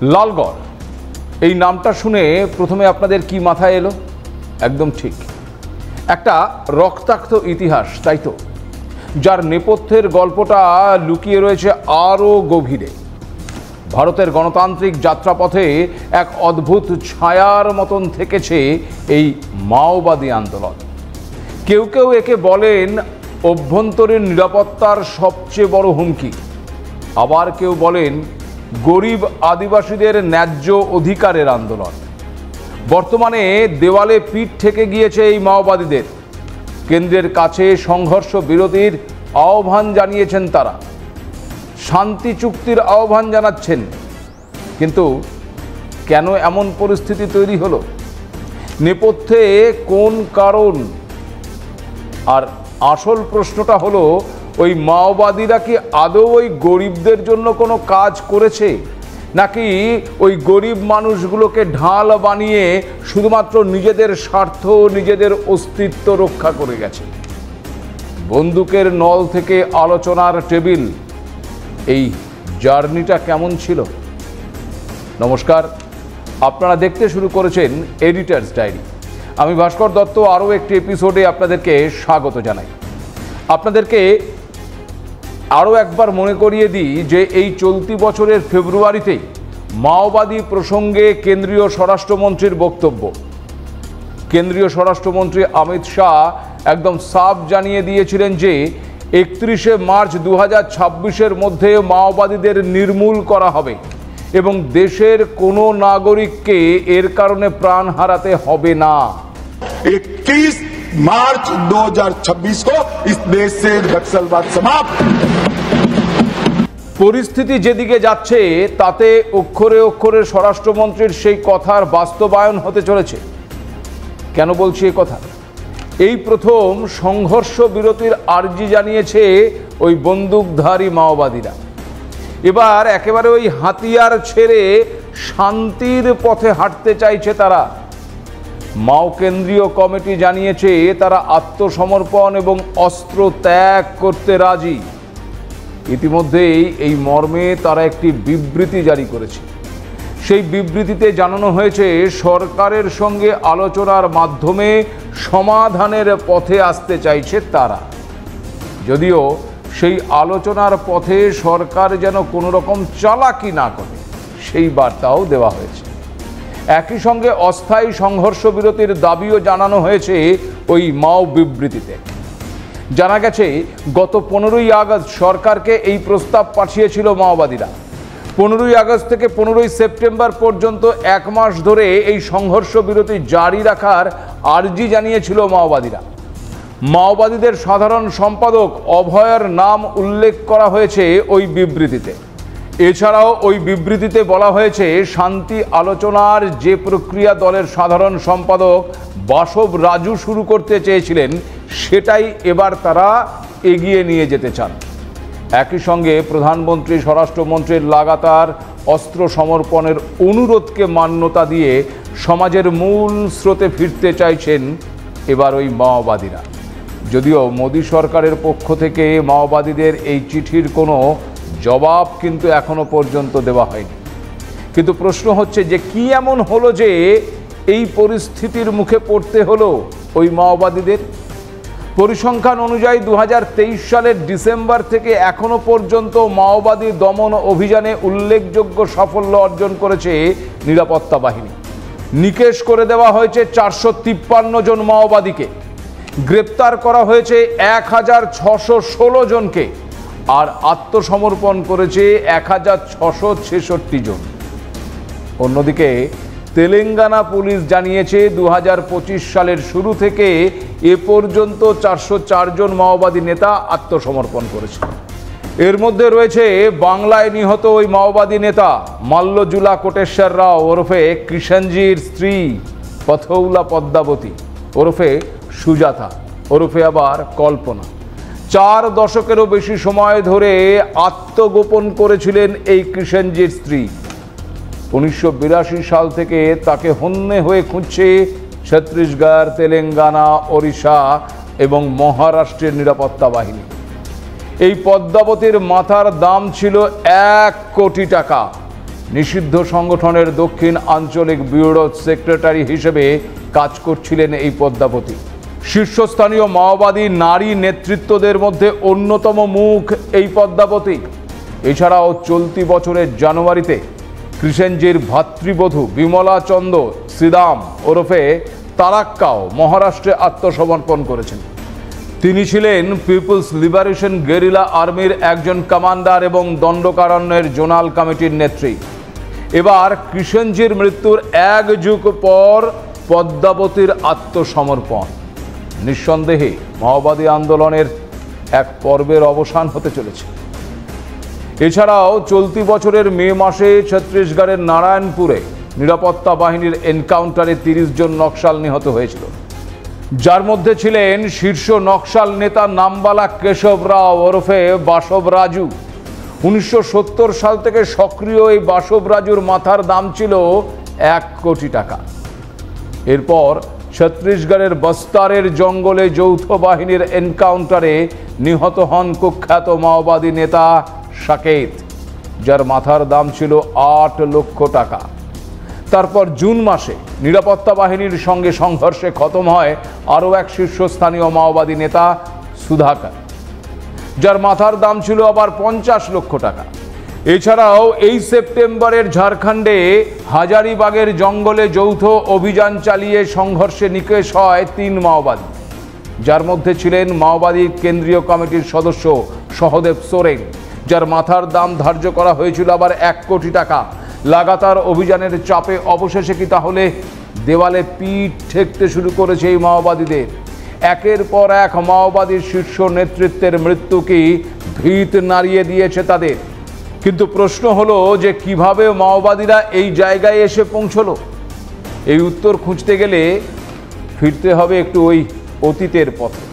লালগড় এই নামটা শুনে প্রথমে আপনাদের কি মাথায় এলো? একদম ঠিক, একটা রক্তাক্ত ইতিহাস, তাই তো, যার নেপথ্যের গল্পটা লুকিয়ে রয়েছে আরও গভীরে। ভারতের গণতান্ত্রিক যাত্রাপথে এক অদ্ভুত ছায়ার মতন থেকেছে এই মাওবাদী আন্দোলন। কেউ কেউ একে বলেন অভ্যন্তরীণ নিরাপত্তার সবচেয়ে বড় হুমকি, আবার কেউ বলেন গরিব আদিবাসীদের ন্যায্য অধিকারের আন্দোলন। বর্তমানে দেওয়ালে পিঠ ঠেকে গিয়েছে এই মাওবাদীদের। কেন্দ্রের কাছে সংঘর্ষ বিরতির আহ্বান জানিয়েছেন তারা, শান্তি চুক্তির আহ্বান জানাচ্ছেন। কিন্তু কেন এমন পরিস্থিতি তৈরি হলো? নেপথ্যে কোন কারণ? আর আসল প্রশ্নটা হলো, ওই মাওবাদীরা কি আদৌ ওই গরিবদের জন্য কোনো কাজ করেছে, নাকি ওই গরিব মানুষগুলোকে ঢাল বানিয়ে শুধুমাত্র নিজেদের স্বার্থ, নিজেদের অস্তিত্ব রক্ষা করে গেছে? বন্দুকের নল থেকে আলোচনার টেবিল, এই জার্নিটা কেমন ছিল? নমস্কার, আপনারা দেখতে শুরু করেছেন এডিটার্স ডায়েরি। আমি ভাস্কর দত্ত আরও একটি এপিসোডে আপনাদেরকে স্বাগত জানাই। আপনাদেরকে আরও একবার মনে করিয়ে দিই যে এই চলতি বছরের ফেব্রুয়ারিতেই মাওবাদী প্রসঙ্গে কেন্দ্রীয় স্বরাষ্ট্রমন্ত্রীর বক্তব্য। কেন্দ্রীয় স্বরাষ্ট্রমন্ত্রী অমিত শাহ একদম সাফ জানিয়ে দিয়েছিলেন যে 31শে মার্চ 2026-এর মধ্যে মাওবাদীদের নির্মূল করা হবে এবং দেশের কোনো নাগরিককে এর কারণে প্রাণ হারাতে হবে না। 31 मार्च 2026 को इस देश से नक्सलवाद समाप्त। পরিস্থিতি যেদিকে যাচ্ছে তাতে অক্ষরে অক্ষরে স্বরাষ্ট্রমন্ত্রীর সেই কথার বাস্তবায়ন হতে চলেছে। কেন বলছি এই কথা? এই প্রথম সংঘর্ষ বিরতির আর্জি জানিয়েছে ওই বন্দুকধারী মাওবাদীরা। এবার একেবারে ওই হাতিয়ার ছেড়ে শান্তির পথে হাঁটতে চাইছে তারা। মাও কেন্দ্রীয় কমিটি জানিয়েছে তারা আত্মসমর্পণ এবং অস্ত্র ত্যাগ করতে রাজি। ইতিমধ্যেই এই মর্মে তারা একটি বিবৃতি জারি করেছে। সেই বিবৃতিতে জানানো হয়েছে সরকারের সঙ্গে আলোচনার মাধ্যমে সমাধানের পথে আসতে চাইছে তারা। যদিও সেই আলোচনার পথে সরকার যেন কোনো রকম চালাকি না করে, সেই বার্তাও দেওয়া হয়েছে। একই সঙ্গে অস্থায়ী সংঘর্ষ বিরতির দাবিও জানানো হয়েছে ওই মাও বিবৃতিতে। জানা গেছে গত 15ই আগস্ট সরকারকে এই প্রস্তাব পাঠিয়েছিল মাওবাদীরা। 15ই আগস্ট থেকে 15ই সেপ্টেম্বর পর্যন্ত 1 মাস ধরে এই সংঘর্ষ বিরতি জারি রাখার আর্জি জানিয়েছিল মাওবাদীরা। মাওবাদীদের সাধারণ সম্পাদক অভয়ের নাম উল্লেখ করা হয়েছে ওই বিবৃতিতে। এছাড়াও ওই বিবৃতিতে বলা হয়েছে শান্তি আলোচনার যে প্রক্রিয়া দলের সাধারণ সম্পাদক বাসব রাজু শুরু করতে চেয়েছিলেন, সেটাই এবার তারা এগিয়ে নিয়ে যেতে চান। একই সঙ্গে প্রধানমন্ত্রী, স্বরাষ্ট্রমন্ত্রীর লাগাতার অস্ত্র সমর্পণের অনুরোধকে মান্যতা দিয়ে সমাজের মূল স্রোতে ফিরতে চাইছেন এবার ওই মাওবাদীরা। যদিও মোদী সরকারের পক্ষ থেকে মাওবাদীদের এই চিঠির কোনো জবাব কিন্তু এখনো পর্যন্ত দেওয়া হয়নি। কিন্তু প্রশ্ন হচ্ছে যে কি এমন হলো যে এই পরিস্থিতির মুখে পড়তে হলো ওই মাওবাদীদের? পরিসংখ্যান অনুযায়ী 2023 সালের ডিসেম্বর থেকে এখনো পর্যন্ত মাওবাদী দমন অভিযানে উল্লেখযোগ্য সাফল্য অর্জন করেছে নিরাপত্তা বাহিনী। নিকেশ করে দেওয়া হয়েছে 453 জন মাওবাদীকে, গ্রেপ্তার করা হয়েছে 1616 জনকে, আর আত্মসমর্পণ করেছে 1666 জন। অন্যদিকে তেলেঙ্গানা পুলিশ জানিয়েছে 2025 সালের শুরু থেকে এ পর্যন্ত 404 জন মাওবাদী নেতা আত্মসমর্পণ করেছে। এর মধ্যে রয়েছে বাংলায় নিহত ওই মাওবাদী নেতা মাল্লজুলা কোটেশ্বর রাও ওরফে কৃষণজির স্ত্রী পথৌলা পদ্মাবতী ওরফে সুজাতা ওরফে আবার কল্পনা। 4 দশকেরও বেশি সময় ধরে আত্মগোপন করেছিলেন এই কৃষণজির স্ত্রী। 1982 সাল থেকে তাকে হন্যে হয়ে খুঁজছে ছত্তিশগড়, তেলেঙ্গানা, ওড়িশা এবং মহারাষ্ট্রের নিরাপত্তা বাহিনী। এই পদ্মাবতীর মাথার দাম ছিল 1 কোটি টাকা। নিষিদ্ধ সংগঠনের দক্ষিণ আঞ্চলিক ব্যুরো সেক্রেটারি হিসেবে কাজ করছিলেন এই পদ্মাবতী। শীর্ষস্থানীয় মাওবাদী নারী নেতৃত্বদের মধ্যে অন্যতম মুখ এই পদ্মাবতী। এছাড়াও চলতি বছরের জানুয়ারিতে কৃষেনজির ভাতৃবধূ বিমলা চন্দ শ্রীরাম ওরফে তারাক্কাও মহারাষ্ট্রে আত্মসমর্পণ করেছেন। তিনি ছিলেন পিপলস লিবারেশন গেরিলা আর্মির একজন কমান্ডার এবং দণ্ডকারণ্যের জোনাল কমিটির নেত্রী। এবার কৃষেনজির মৃত্যুর এক যুগ পর পদ্মাবতীর আত্মসমর্পণ। নিঃসন্দেহে মাওবাদী আন্দোলনের এক পর্বের অবসান হতে চলেছে। এছাড়াও চলতি বছরের মে মাসে ছত্তিশগড়ের নারায়ণপুরে নিরাপত্তা বাহিনীর এনকাউন্টারে 30 জন নকশাল নিহত হয়েছিল, যার মধ্যে ছিলেন শীর্ষ নকশাল নেতা নামবালা কেশব রাও ওরফে বাসব রাজু। 1970 সাল থেকে সক্রিয় এই বাসব রাজুর মাথার দাম ছিল 1 কোটি টাকা। এরপর ছত্তিশগড়ের বস্তারের জঙ্গলে যৌথ বাহিনীর এনকাউন্টারে নিহত হন কুখ্যাত মাওবাদী নেতা সাকেত, যার মাথার দাম ছিল 8 লক্ষ টাকা। তারপর জুন মাসে নিরাপত্তা বাহিনীর সঙ্গে সংঘর্ষে খতম হয় আরও এক শীর্ষস্থানীয় মাওবাদী নেতা সুধাকর, যার মাথার দাম ছিল আবার 50 লক্ষ টাকা। এছাড়াও এই সেপ্টেম্বরের ঝাড়খণ্ডে হাজারিবাগের জঙ্গলে যৌথ অভিযান চালিয়ে সংঘর্ষে নিকেশ হয় 3 মাওবাদী, যার মধ্যে ছিলেন মাওবাদী কেন্দ্রীয় কমিটির সদস্য সহদেব সোরেন, যার মাথার দাম ধার্য করা হয়েছিল আবার 1 কোটি টাকা। লাগাতার অভিযানের চাপে অবশেষে কি তাহলে দেওয়ালে পিঠ ঠেকতে শুরু করেছে এই মাওবাদীদের? একের পর এক মাওবাদীর শীর্ষ নেতৃত্বের মৃত্যু কি ভিত নাড়িয়ে দিয়েছে তাদের? কিন্তু প্রশ্ন হলো যে কিভাবে মাওবাদীরা এই জায়গায় এসে পৌঁছলো? এই উত্তর খুঁজতে গেলে ফিরতে হবে একটু ওই অতীতের পথে।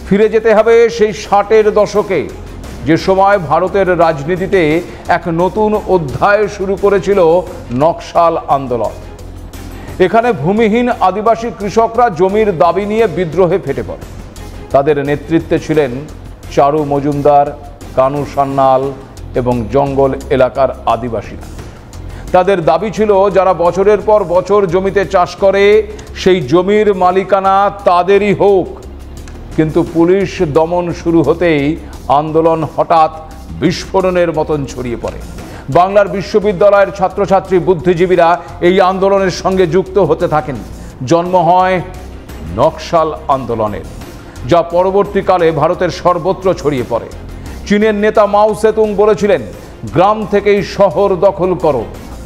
ফিরে যেতে হবে সেই 60-এর দশকে, যে সময় ভারতের রাজনীতিতে এক নতুন অধ্যায় শুরু করেছিল নকশাল আন্দোলন। এখানে ভূমিহীন আদিবাসী কৃষকরা জমির দাবি নিয়ে বিদ্রোহে ফেটে পড়ে। তাদের নেতৃত্বে ছিলেন চারু মজুমদার, কানু সান্যাল এবং জঙ্গল এলাকার আদিবাসীরা। তাদের দাবি ছিল যারা বছরের পর বছর জমিতে চাষ করে সেই জমির মালিকানা তাদেরই হোক। কিন্তু পুলিশ দমন শুরু হতেই আন্দোলন হঠাৎ বিস্ফোরণের মতন ছড়িয়ে পড়ে। বাংলার বিশ্ববিদ্যালয়ের ছাত্রছাত্রী বুদ্ধিজীবীরা এই আন্দোলনের সঙ্গে যুক্ত হতে থাকেন। জন্ম হয় নকশাল আন্দোলনের, যা পরবর্তীকালে ভারতের সর্বত্র ছড়িয়ে পড়ে। চীনের নেতা মাও সেতুং বলেছিলেন, গ্রাম থেকেই শহর দখল করো।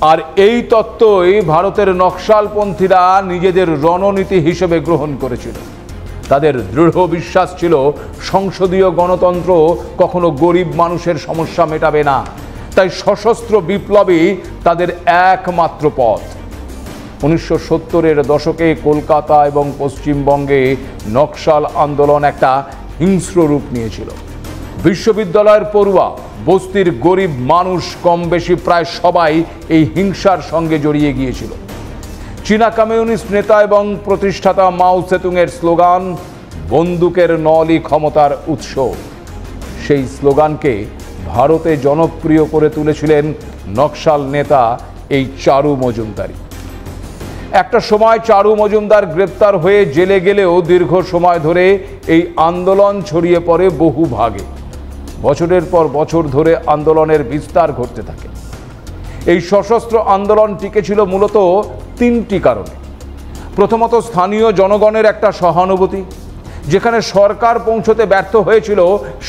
আর এই তত্ত্বই ভারতের নকশালপন্থীরা নিজেদের রণনীতি হিসেবে গ্রহণ করেছিল। তাদের দৃঢ় বিশ্বাস ছিল সংসদীয় গণতন্ত্র কখনো গরিব মানুষের সমস্যা মেটাবে না, তাই সশস্ত্র বিপ্লবই তাদের একমাত্র পথ। 1970-এর দশকে কলকাতা এবং পশ্চিমবঙ্গে নকশাল আন্দোলন একটা হিংস্র রূপ নিয়েছিল। বিশ্ববিদ্যালয়ের পড়ুয়া, বস্তির গরিব মানুষ কম বেশি প্রায় সবাই এই হিংসার সঙ্গে জড়িয়ে গিয়েছিল। চীনা কমিউনিস্ট নেতা এবং প্রতিষ্ঠাতা মাও সেতুংয়ের স্লোগান বন্দুকের নলই ক্ষমতার উৎস। সেই স্লোগানকে ভারতে জনপ্রিয় করে তুলেছিলেন নকশাল নেতা এই চারু মজুমদারি। একটা সময় চারু মজুমদার গ্রেপ্তার হয়ে জেলে গেলেও দীর্ঘ সময় ধরে এই আন্দোলন ছড়িয়ে পড়ে বহু ভাগে। বছরের পর বছর ধরে আন্দোলনের বিস্তার ঘটতে থাকে। এই সশস্ত্র আন্দোলন টিকেছিল মূলত 3টি কারণে। প্রথমত, স্থানীয় জনগণের একটা সহানুভূতি। যেখানে সরকার পৌঁছতে ব্যর্থ হয়েছিল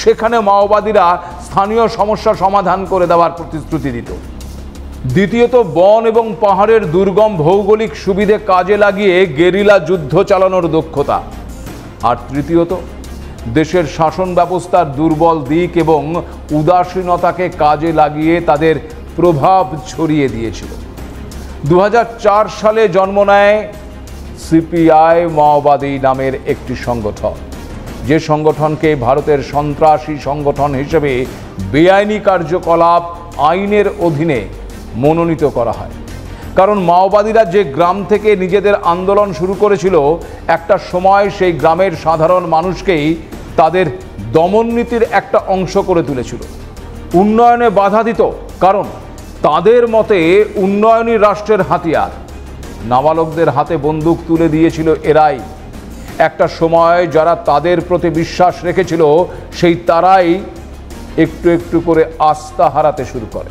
সেখানে মাওবাদীরা স্থানীয় সমস্যা সমাধান করে দেওয়ার প্রতিশ্রুতি দিত। দ্বিতীয়ত, বন এবং পাহাড়ের দুর্গম ভৌগোলিক সুবিধে কাজে লাগিয়ে গেরিলা যুদ্ধ চালানোর দক্ষতা। আর তৃতীয়ত, দেশের শাসন ব্যবস্থার দুর্বল দিক এবং উদাসীনতাকে কাজে লাগিয়ে তাদের প্রভাব ছড়িয়ে দিয়েছিল। 2004 সালে জন্ম নেয় সিপিআই মাওবাদী নামের একটি সংগঠন, যে সংগঠনকে ভারতের সন্ত্রাসী সংগঠন হিসেবে বেআইনি কার্যকলাপ আইনের অধীনে মনোনীত করা হয়। কারণ মাওবাদীরা যে গ্রাম থেকে নিজেদের আন্দোলন শুরু করেছিল, একটা সময় সেই গ্রামের সাধারণ মানুষকেই তাদের দমননীতির একটা অংশ করে তুলেছিল। উন্নয়নে বাধা দিত, কারণ তাদের মতে উন্নয়নই রাষ্ট্রের হাতিয়ার। নাবালকদের হাতে বন্দুক তুলে দিয়েছিল এরাই। একটা সময় যারা তাদের প্রতি বিশ্বাস রেখেছিল সেই তারাই একটু একটু করে আস্থা হারাতে শুরু করে।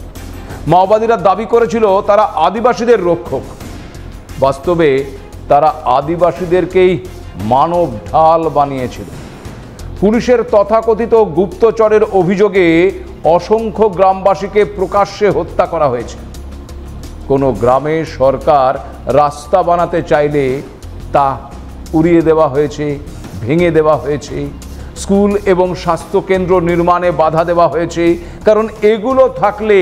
মাওবাদীরা দাবি করেছিল তারা আদিবাসীদের রক্ষক। বাস্তবে তারা আদিবাসীদেরকেই মানব ঢাল বানিয়েছিল। পুলিশের তথাকথিত গুপ্তচরের অভিযোগে অসংখ্য গ্রামবাসীকে প্রকাশ্যে হত্যা করা হয়েছে। কোনো গ্রামে সরকার রাস্তা বানাতে চাইলে তা উড়িয়ে দেওয়া হয়েছে, ভেঙে দেওয়া হয়েছে। স্কুল এবং স্বাস্থ্যকেন্দ্র নির্মাণে বাধা দেওয়া হয়েছে, কারণ এগুলো থাকলে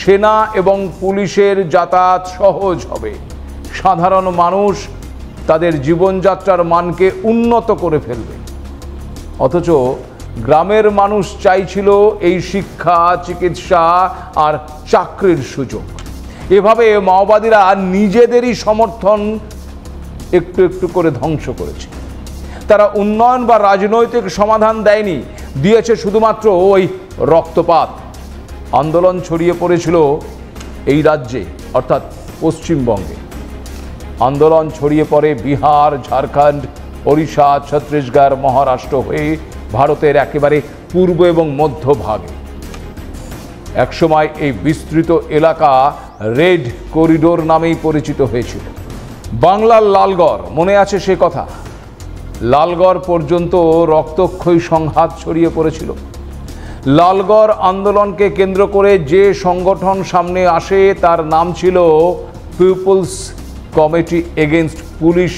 সেনা এবং পুলিশের যাতায়াত সহজ হবে। সাধারণ মানুষ তাদের জীবনযাত্রার মানকে উন্নত করে ফেলবে। অথচ গ্রামের মানুষ চাইছিল এই শিক্ষা, চিকিৎসা আর চাকরির সুযোগ। এভাবে মাওবাদীরা নিজেদেরই সমর্থন একটু একটু করে ধ্বংস করেছে। তারা উন্নয়ন বা রাজনৈতিক সমাধান দেয়নি, দিয়েছে শুধুমাত্র ওই রক্তপাত। আন্দোলন ছড়িয়ে পড়েছিল এই রাজ্যে, অর্থাৎ পশ্চিমবঙ্গে। আন্দোলন ছড়িয়ে পড়ে বিহার, ঝাড়খণ্ড, ওড়িশা, ছত্তিশগড়, মহারাষ্ট্র হয়ে ভারতের একেবারে পূর্ব এবং মধ্যভাগে। একসময় এই বিস্তৃত এলাকা রেড করিডোর নামেই পরিচিত হয়েছিল। বাংলার লালগড়, মনে আছে সে কথা? লালগড় পর্যন্ত রক্তক্ষয়ী সংঘাত ছড়িয়ে পড়েছিল। লালগড় আন্দোলনকে কেন্দ্র করে যে সংগঠন সামনে আসে তার নাম ছিল people's committee against police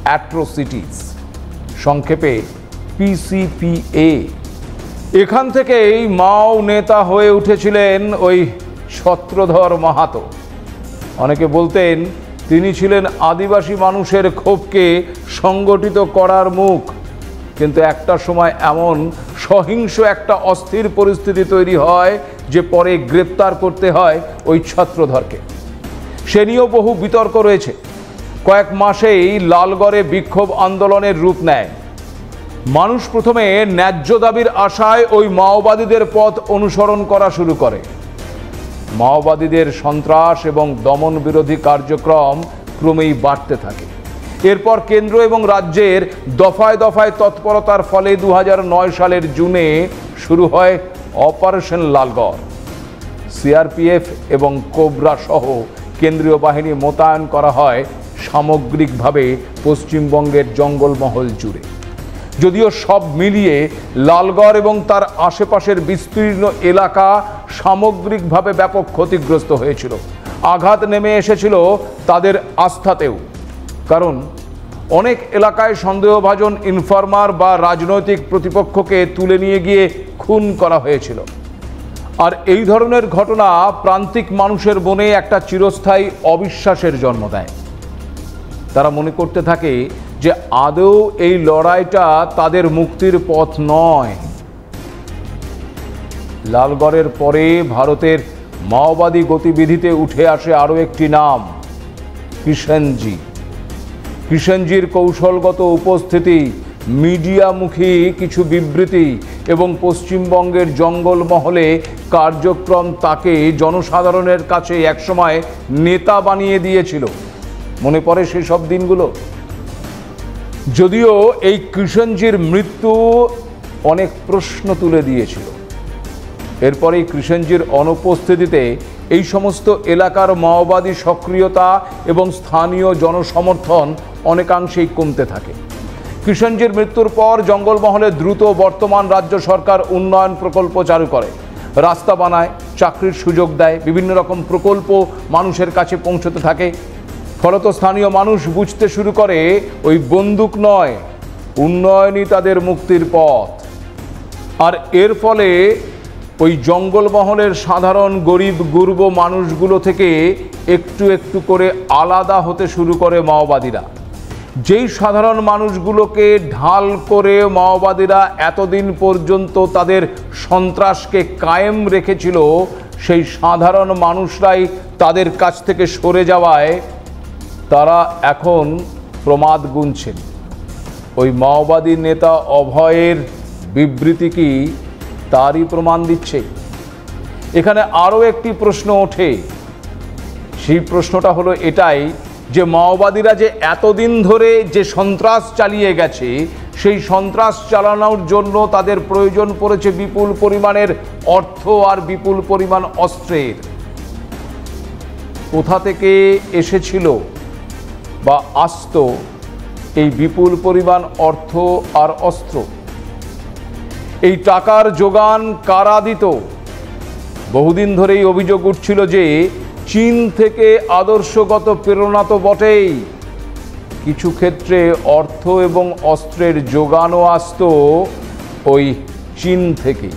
atrocities, সংক্ষেপে PCPA। এখান থেকেই মাও নেতা হয়ে উঠেছিলেন ওই ছত্রধর মাহাতো। অনেকে বলতেন তিনি ছিলেন আদিবাসী মানুষের ক্ষোভকে সংগঠিত করার মুখ। কিন্তু একটা সময় এমন সহিংস একটা অস্থির পরিস্থিতি তৈরি হয় যে পরে গ্রেপ্তার করতে হয় ওই ছত্রধরকে। সে নিয়েও বহু বিতর্ক রয়েছে। কয়েক মাসেই লালগড়ে বিক্ষোভ আন্দোলনের রূপ নেয়। মানুষ প্রথমে ন্যায্য দাবির আশায় ওই মাওবাদীদের পথ অনুসরণ করা শুরু করে। মাওবাদীদের সন্ত্রাস এবং দমন বিরোধী কার্যক্রম ক্রমেই বাড়তে থাকে। এরপর কেন্দ্র এবং রাজ্যের দফায় দফায় তৎপরতার ফলে 2009 সালের জুনে শুরু হয় অপারেশন লালগড়। CRPF এবং কোবরা সহ কেন্দ্রীয় বাহিনী মোতায়েন করা হয় সামগ্রিকভাবে পশ্চিমবঙ্গের জঙ্গলমহল জুড়ে। যদিও সব মিলিয়ে লালগড় এবং তার আশেপাশের বিস্তীর্ণ এলাকা সামগ্রিকভাবে ব্যাপক ক্ষতিগ্রস্ত হয়েছিল। আঘাত নেমে এসেছিল তাদের আস্থাতেও, কারণ অনেক এলাকায় সন্দেহভাজন ইনফরমার বা রাজনৈতিক প্রতিপক্ষকে তুলে নিয়ে গিয়ে খুন করা হয়েছিল। আর এই ধরনের ঘটনা প্রান্তিক মানুষের মনে একটা চিরস্থায়ী অবিশ্বাসের জন্ম দেয়। তারা মনে করতে থাকে যে আদৌ এই লড়াইটা তাদের মুক্তির পথ নয়। লালগড়ের পরে ভারতের মাওবাদী গতিবিধিতে উঠে আসে আরও একটি নাম, কিষাণজি। কিষাণজির কৌশলগত উপস্থিতি, মিডিয়ামুখী কিছু বিবৃতি এবং পশ্চিমবঙ্গের জঙ্গলমহলে কার্যক্রম তাকে জনসাধারণের কাছে একসময় নেতা বানিয়ে দিয়েছিল। মনে পড়ে সেই সব দিনগুলো? যদিও এই কিষাণজির মৃত্যু অনেক প্রশ্ন তুলে দিয়েছিল। এরপরেই কিষাণজির অনুপস্থিতিতে এই সমস্ত এলাকার মাওবাদী সক্রিয়তা এবং স্থানীয় জনসমর্থন অনেকাংশেই কমতে থাকে। কিষাণজির মৃত্যুর পর জঙ্গলমহলে দ্রুত বর্তমান রাজ্য সরকার উন্নয়ন প্রকল্প চালু করে, রাস্তা বানায়, চাকরির সুযোগ দেয়, বিভিন্ন রকম প্রকল্প মানুষের কাছে পৌঁছতে থাকে। ফলত স্থানীয় মানুষ বুঝতে শুরু করে ওই বন্দুক নয়, উন্নয়নই তাদের মুক্তির পথ। আর এর ফলে ওই জঙ্গলমহলের সাধারণ গরিব গুরব মানুষগুলো থেকে একটু একটু করে আলাদা হতে শুরু করে মাওবাদীরা। যেই সাধারণ মানুষগুলোকে ঢাল করে মাওবাদীরা এতদিন পর্যন্ত তাদের সন্ত্রাসকে কায়েম রেখেছিল, সেই সাধারণ মানুষরাই তাদের কাছ থেকে সরে যাওয়ায় তারা এখন প্রমাদ গুনছেন। ওই মাওবাদী নেতা অভয়ের বিবৃতি কি তারই প্রমাণ দিচ্ছে? এখানে আরও একটি প্রশ্ন ওঠে, সেই প্রশ্নটা হলো এটাই যে মাওবাদীরা যে এতদিন ধরে যে সন্ত্রাস চালিয়ে গেছে, সেই সন্ত্রাস চালানোর জন্য তাদের প্রয়োজন পড়েছে বিপুল পরিমাণের অর্থ আর বিপুল পরিমাণ অস্ত্রের। কোথা থেকে এসেছিল বা আসতো এই বিপুল পরিমাণ অর্থ আর অস্ত্র? এই টাকার যোগান কারা দিত? বহুদিন ধরেই অভিযোগ উঠছিল যে চীন থেকে আদর্শগত প্রেরণা তো বটেই, কিছু ক্ষেত্রে অর্থ এবং অস্ত্রের যোগানও আসতো ওই চীন থেকে।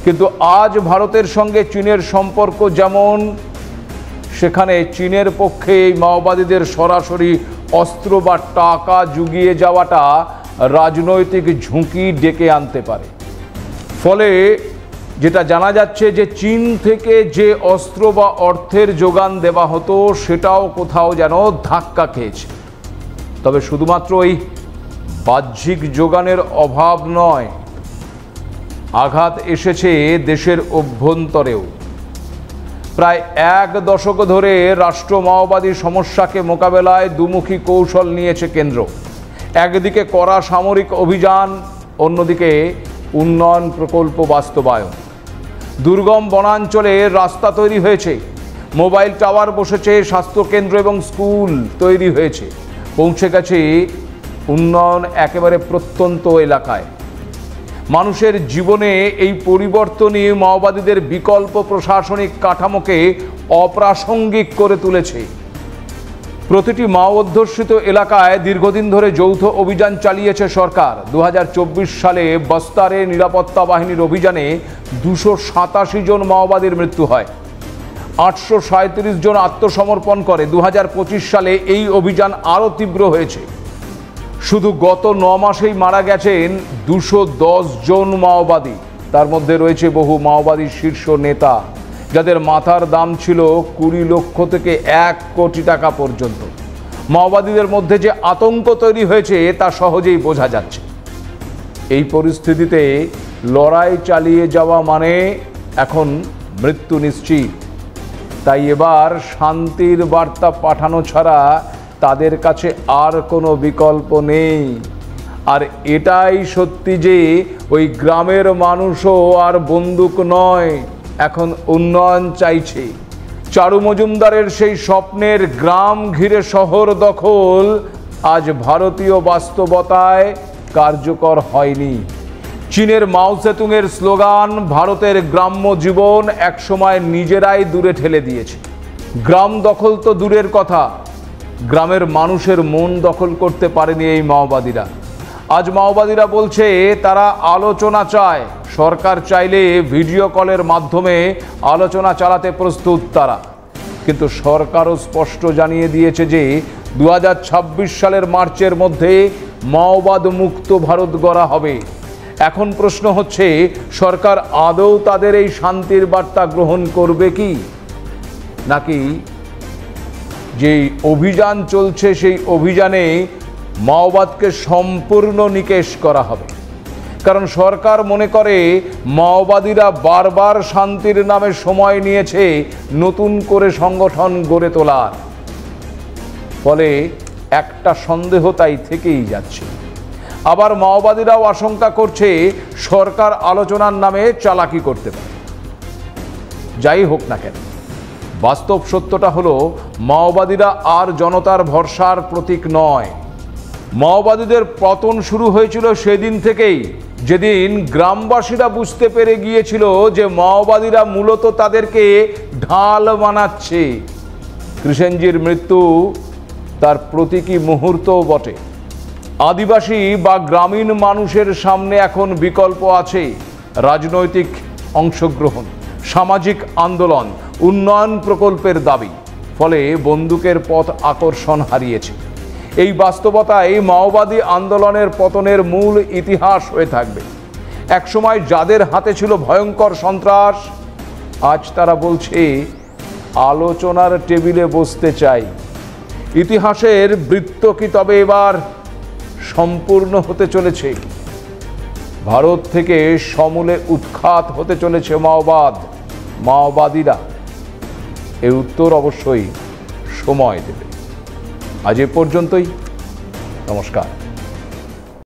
কিন্তু আজ ভারতের সঙ্গে চীনের সম্পর্ক যেমন, সেখানে চীনের পক্ষে এই মাওবাদীদের সরাসরি অস্ত্র বা টাকা জুগিয়ে যাওয়াটা রাজনৈতিক ঝুঁকি ডেকে আনতে পারে। ফলে যেটা জানা যাচ্ছে যে চীন থেকে যে অস্ত্র বা অর্থের যোগান দেওয়া হতো সেটাও কোথাও যেন ধাক্কা খেয়েছে। তবে শুধুমাত্র এই বাহ্যিক যোগানের অভাব নয়, আঘাত এসেছে দেশের অভ্যন্তরেও। প্রায় এক দশক ধরে রাষ্ট্র মাওবাদী সমস্যাকে মোকাবেলায় দুমুখী কৌশল নিয়েছে কেন্দ্র। একদিকে কড়া সামরিক অভিযান, অন্যদিকে উন্নয়ন প্রকল্প বাস্তবায়ন। দুর্গম বনাঞ্চলে রাস্তা তৈরি হয়েছে, মোবাইল টাওয়ার বসেছে, স্বাস্থ্যকেন্দ্র এবং স্কুল তৈরি হয়েছে, পৌঁছে গেছে উন্নয়ন একেবারে প্রত্যন্ত এলাকায়। মানুষের জীবনে এই পরিবর্তনই মাওবাদীদের বিকল্প প্রশাসনিক কাঠামোকে অপ্রাসঙ্গিক করে তুলেছে। প্রতিটি মাও অধ্যুষিত এলাকায় দীর্ঘদিন ধরে যৌথ অভিযান চালিয়েছে সরকার। 2024 সালে বস্তারে নিরাপত্তা বাহিনীর অভিযানে 287 জন মাওবাদীর মৃত্যু হয়, 837 জন আত্মসমর্পণ করে। 2025 সালে এই অভিযান আরও তীব্র হয়েছে। শুধু গত 9 মাসেই মারা গেছেন 210 জন মাওবাদী। তার মধ্যে রয়েছে বহু মাওবাদী শীর্ষ নেতা, যাদের মাথার দাম ছিল 20 লক্ষ থেকে 1 কোটি টাকা পর্যন্ত। মাওবাদীদের মধ্যে যে আতঙ্ক তৈরি হয়েছে তা সহজেই বোঝা যাচ্ছে। এই পরিস্থিতিতে লড়াই চালিয়ে যাওয়া মানে এখন মৃত্যু নিশ্চিত। তাই এবার শান্তির বার্তা পাঠানো ছাড়া তাদের কাছে আর কোনো বিকল্প নেই। আর এটাই সত্যি যে ওই গ্রামের মানুষও আর বন্দুক নয়, এখন উন্নয়ন চাইছে। চারু মজুমদারের সেই স্বপ্নের গ্রাম ঘিরে শহর দখল আজ ভারতীয় বাস্তবতায় কার্যকর হয়নি। চীনের মাও সেতুংয়ের স্লোগান ভারতের গ্রাম্য জীবন একসময় নিজেরাই দূরে ঠেলে দিয়েছে। গ্রাম দখল তো দূরের কথা, গ্রামের মানুষের মন দখল করতে পারেনি এই মাওবাদীরা। আজ মাওবাদীরা বলছে তারা আলোচনা চায়। সরকার চাইলে ভিডিও কলের মাধ্যমে আলোচনা চালাতে প্রস্তুত তারা। কিন্তু সরকারও স্পষ্ট জানিয়ে দিয়েছে যে 2026 সালের মার্চের মধ্যে মাওবাদ মুক্ত ভারত গড়া হবে। এখন প্রশ্ন হচ্ছে, সরকার আদৌ তাদের এই শান্তির বার্তা গ্রহণ করবে কি, নাকি যেই অভিযান চলছে সেই অভিযানে মাওবাদকে সম্পূর্ণ নিকেশ করা হবে? কারণ সরকার মনে করে মাওবাদীরা বারবার শান্তির নামে সময় নিয়েছে নতুন করে সংগঠন গড়ে তোলার। ফলে একটা সন্দেহ তাই থেকেই যাচ্ছে। আবার মাওবাদীরাও আশঙ্কা করছে সরকার আলোচনার নামে চালাকি করতে পারে। যাই হোক না কেন, বাস্তব সত্যটা হলো মাওবাদীরা আর জনতার ভরসার প্রতীক নয়। মাওবাদীদের পতন শুরু হয়েছিল সেদিন থেকেই, যেদিন গ্রামবাসীরা বুঝতে পেরে গিয়েছিল যে মাওবাদীরা মূলত তাদেরকে ঢাল বানাচ্ছে। কৃষ্ণজির মৃত্যু তার প্রতীকী মুহূর্তও বটে। আদিবাসী বা গ্রামীণ মানুষের সামনে এখন বিকল্প আছে রাজনৈতিক অংশগ্রহণ, সামাজিক আন্দোলন, উন্নয়ন প্রকল্পের দাবি। ফলে বন্দুকের পথ আকর্ষণ হারিয়েছে। এই বাস্তবতায় মাওবাদী আন্দোলনের পতনের মূল ইতিহাস হয়ে থাকবে। একসময় যাদের হাতে ছিল ভয়ঙ্কর সন্ত্রাস, আজ তারা বলছে আলোচনার টেবিলে বসতে চাই। ইতিহাসের বৃত্ত কি তবে এবার সম্পূর্ণ হতে চলেছে? ভারত থেকে সমূলে উৎখাত হতে চলেছে মাওবাদীরা। এর উত্তর অবশ্যই সময় দেবে। আজ এ পর্যন্তই, নমস্কার।